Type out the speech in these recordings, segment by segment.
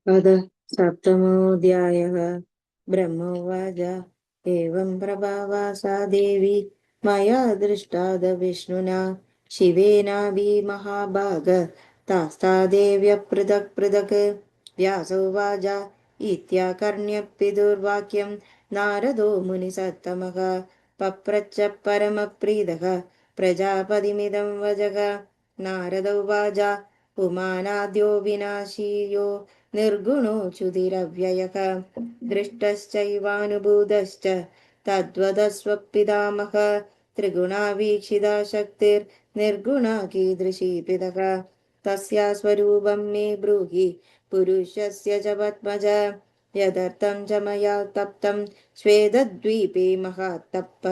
अथ सप्तमोऽध्यायः। ब्रह्मोवाच एवं प्रभावा सा देवी मया दृष्टादविष्णुना शिवेनाभि महाभाग तास्ता देव्य पृथक् पृथक्। व्यासोवाच इत्याकर्ण्यपितुर्वाक्यं नारदो मुनिसत्तमः पप्रच्छ परमप्रीतः प्रजापतिमिदं वचः। नारद उवाच पुमानाद्यो विनाशीयो निर्गुणो क्षुधिरव्ययः दृष्टश्चैवानुभूतश्च तद्वदस्वपितामहः त्रिगुणावीक्षिता शक्तिर्निर्गुणा कीदृशी पृथक् तस्या स्वरूपं मे ब्रूहि पुरुषस्य च पद्मज यदर्थं च मया तप्तं श्वेतद्वीपे महात्तप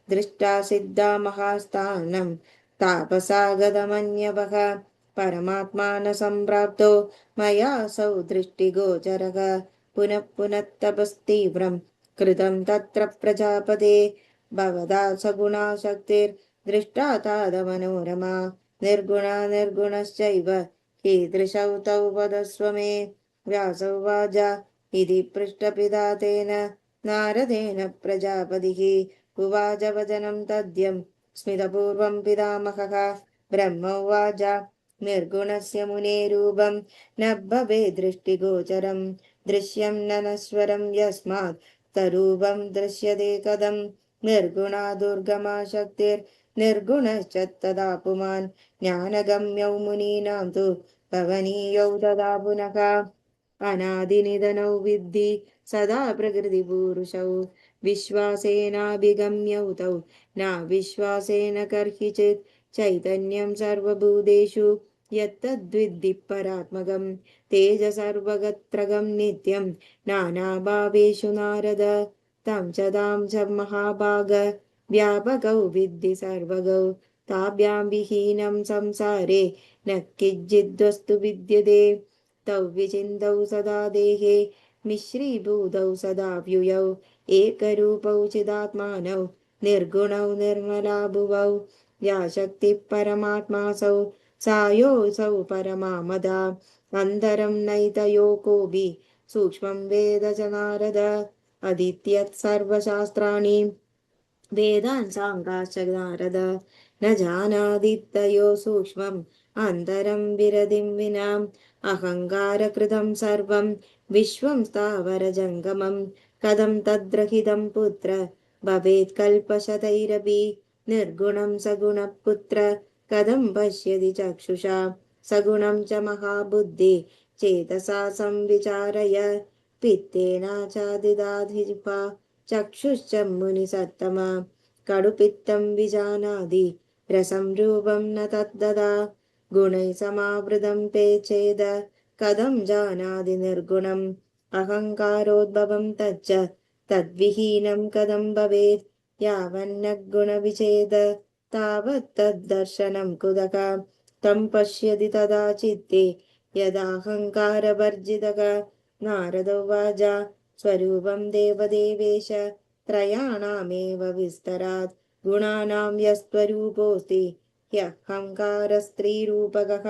दृष्टा सिद्धा महास्थानं तापसागतमन्यवः परमात्मा न सम्प्राप्तो मयासौ दृष्टिगोचरः पुनः पुनः तपस्तीव्रं कृतं तत्र प्रजापते भवदा सगुणा शक्तिर्दृष्टा तादमनोरमा निर्गुणा निर्गुणश्चैव कीदृशौ तौ वदस्व मे। व्यास उवाच इति पृष्टपिता तेन नारदेन प्रजापतिः उवाच वचनं तद्यं स्मितपूर्वं पितामहः ब्रह्म उवाच निर्गुणस्य मुने रूपं न भवेत् दृष्टिगोचरं दृश्यं न नश्वरं यस्मात् तरूपं दृश्यते कथं निर्गुणा दुर्गमा शक्तिर्निर्गुणश्च तदा पुमान् ज्ञानगम्यौ मुनीनां तु भवनीयौ तदा पुनः अनादिनिधनौ विद्धि सदा प्रकृतिपूरुषौ विश्वासेनाभिगम्यौ तौ नाविश्वासेन कर्हिचित् चैतन्यं सर्वभूतेषु यत्तद्विद्धि परात्मकं तेज सर्वगत्रगं नित्यं नानाभावेषु नारद तं च तां च महाभाग व्यापकौ विद्धि सर्वगौ ताभ्यां विहीनं संसारे न किञ्चिद्वस्तु विद्यते तौ विचिन्तौ सदा देहे मिश्रीभूतौ सदा व्युयौ एकरूपौ चिदात्मानौ निर्गुणौ निर्मला भुवौ या शक्तिः परमात्मासौ सायोऽसौ परमा मदा अन्तरं नैतयो कोऽपि सूक्ष्मं वेद च नारद अधीत्यत् सर्वशास्त्राणि वेदान् साङ्गाश्च नारद न जानादित्ययो सूक्ष्मम् अन्तरं विरधिं विनाम् अहङ्कारकृतं सर्वं विश्वं स्थावरजङ्गमं कथं तद्रहितं पुत्र भवेत् कल्पशतैरपि निर्गुणं सगुणपुत्र कथं पश्यति चक्षुषा सगुणं च महाबुद्धि चेतसा संविचारय पित्तेनाचादिदाधिपा चक्षुश्च मुनिसत्तमा कटुपित्तं विजानाति रसं रूपं न तद्ददा गुणैः समावृतं पेचेद कथं जानाति निर्गुणम् अहङ्कारोद्भवं तच्च तद्विहीनं कथं भवेत् यावन्न गुणविच्छेद तावत् तद्दर्शनं कुतः तं पश्यति तदा चित्ते यदाहङ्कारवर्जितः। नारद उवाच स्वरूपं देवदेवेश त्रयाणामेव विस्तरात् गुणानां यस्त्वरूपोऽस्ति ह्यहङ्कारस्त्रीरूपकः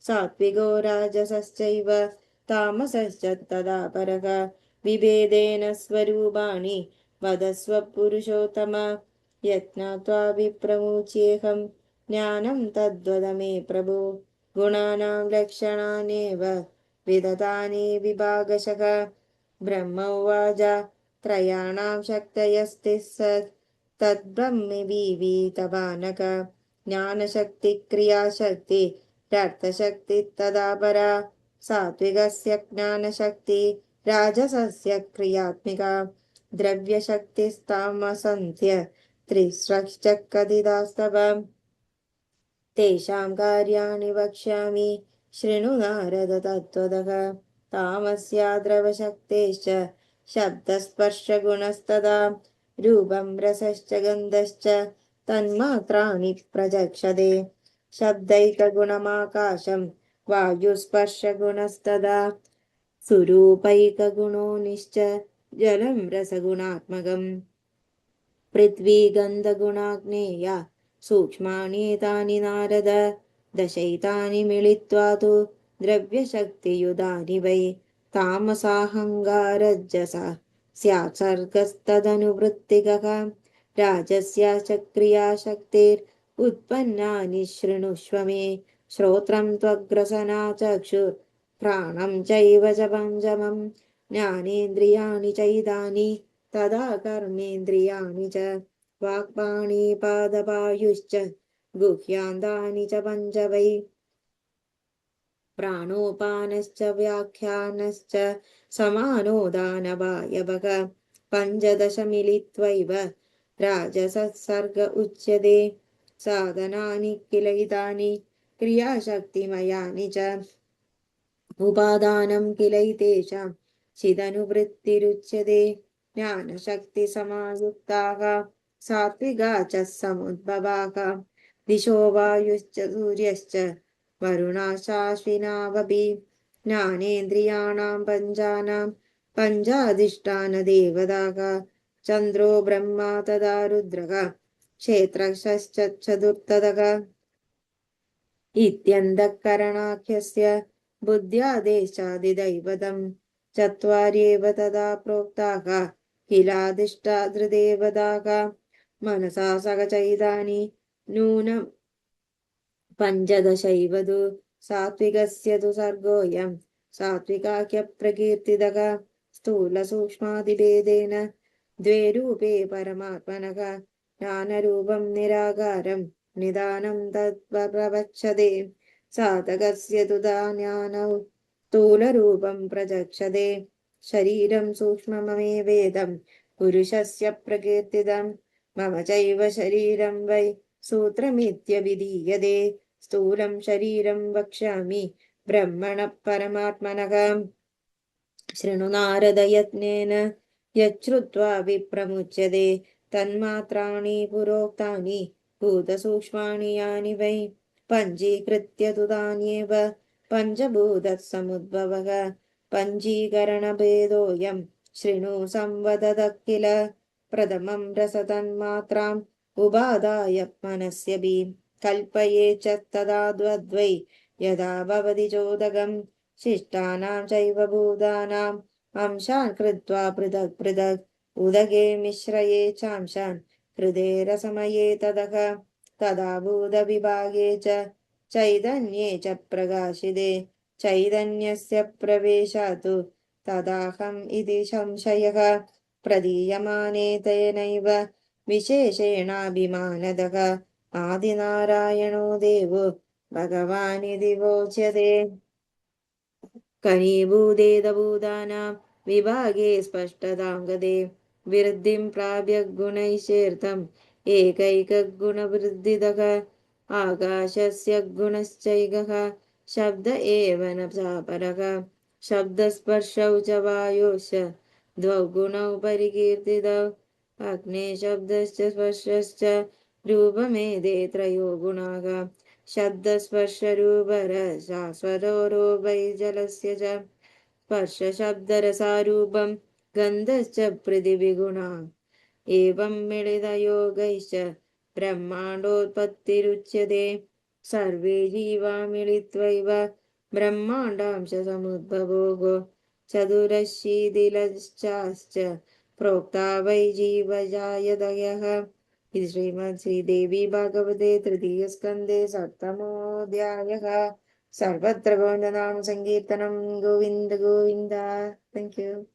सात्विको राजसश्चैव तामसश्च तदा परः विभेदेन स्वरूपाणि वदस्व पुरुषोत्तम यज्ञात्वा विप्रमुच्येऽहं ज्ञानं तद्वद मे प्रभो गुणानां लक्षणानेव विदधानि विभागशः। ब्रह्म उवाच त्रयाणां शक्तयस्तिः तद्ब्रह्मवितभानक ज्ञानशक्ति क्रियाशक्ति रर्थशक्ति तदा परा सात्विकस्य ज्ञानशक्ति राजसस्य क्रियात्मिका द्रव्यशक्तिस्तामसन्त्य त्रिस्रश्च कथितास्तव तेषां कार्याणि वक्ष्यामि शृणु नारद तत्त्वतः तामस्या द्रवशक्तेश्च शब्दस्पर्शगुणस्तदा रूपं रसश्च गन्धश्च तन्मात्राणि प्रचक्षते शब्दैकगुणमाकाशं वायुस्पर्शगुणस्तदा सुरूपैकगुणो निश्च जलं रसगुणात्मकम् पृथ्वी गन्धगुणाग्नेया सूक्ष्माण्येतानि नारद दशैतानि मिलित्वा तु द्रव्यशक्तियुधानि वै तामसाहङ्गारजसा स्यात् सर्गस्तदनुवृत्तिकः राजस्य च क्रियाशक्तिरुत्पन्नानि शृणुष्व मे श्रोत्रं त्वग्रसना चक्षुः प्राणं चैव च पञ्चमं ज्ञानेन्द्रियाणि चैतानि तदा कर्मेन्द्रियाणि च वाक्पाणिपादपायुश्च गुह्यान्तानि च पञ्च वै प्राणोपानश्च व्याख्यानश्च समानो दानवायवः पञ्चदश मिलित्वैव राजसत्सर्ग उच्यते साधनानि किल इतानि क्रियाशक्तिमयानि च उपादानं किलैतेषां चिदनुवृत्तिरुच्यते ज्ञानशक्तिसमायुक्ताः सात्विका च समुद्भवाः दिशो वायुश्च सूर्यश्च वरुणाशाश्विनावपि ज्ञानेन्द्रियाणां पञ्चानां पञ्चाधिष्ठानदेवताः चन्द्रो ब्रह्मा तदा रुद्रः क्षेत्रक्षश्च चतुर्थदः इत्यन्तःकरणाख्यस्य बुद्ध्यादेशादिदैवतं चत्वार्येव तदा प्रोक्ताः किलादिष्टादृदेवताः मनसा सह नूनं पञ्चदशैव तु सात्विकस्य तु सर्गोऽयं सात्विकाख्यप्रकीर्तितः स्थूलसूक्ष्मादिभेदेन द्वे रूपे परमात्मनः ज्ञानरूपं निराकारं निदानं तत्प्रवक्षते साधकस्य तु ज्ञानौ स्थूलरूपं प्रचक्षते शरीरं सूक्ष्ममेवेदं पुरुषस्य प्रकीर्तितं मम चैव शरीरं वै सूत्रमित्यभिधीयते स्थूलं शरीरं वक्ष्यामि ब्रह्मणः परमात्मनः शृणु नारद यत्नेन यच्छ्रुत्वा विप्रमुच्यते तन्मात्राणि पुरोक्तानि भूतसूक्ष्माणि यानि वै पञ्चीकृत्य तु तान्येव पञ्चभूतसमुद्भवः पञ्चीकरणभेदोऽयं शृणु संवदतः किल प्रथमं रसतन्मात्राम् उपादाय मनस्यपि कल्पये च तदा द्वद्वै यदा भवति चोदकं शिष्टानां चैव भूतानाम् अंशान् कृत्वा पृथक् पृथक् उदके मिश्रये चांशान् कृते रसमये तदा भूतविभागे च चैतन्ये च प्रकाशिते चैतन्यस्य प्रवेशात् तदाहम् इति संशयः प्रदीयमाने तेनैव विशेषेणाभिमानदः आदिनारायणो देवो भगवानिति वोच्यते कनीभूतेदभूतानां विभागे स्पष्टतां गते वृद्धिं प्राप्य गुणैश्चेर्थम् एकैकगुणवृद्धितः आकाशस्य गुणश्चैकः शब्द एव न चापरः शब्दस्पर्शौ च वायोश्च द्वौ गुणौ परिकीर्तितौ अग्ने शब्दश्च स्पर्शश्च रूपमेते त्रयो गुणाः शब्दस्पर्शरूपरसास्वरोपै जलस्य च स्पर्शशब्दरसारूपं गन्धश्च पृथिविगुणा एवं मिलितयोगैश्च ब्रह्माण्डोत्पत्तिरुच्यते सर्वे जीवा मिलित्वैव ब्रह्माण्डांशसमुद्भवो चतुरशीतिलश्चाश्च प्रोक्ता वै जीवजायतयः इति श्रीमद् श्रीदेवी भागवते तृतीयस्कन्धे सप्तमोऽध्यायः सर्वत्र गोविन्दनाम संकीर्तनं गोविन्द गोविन्द थैंक यू।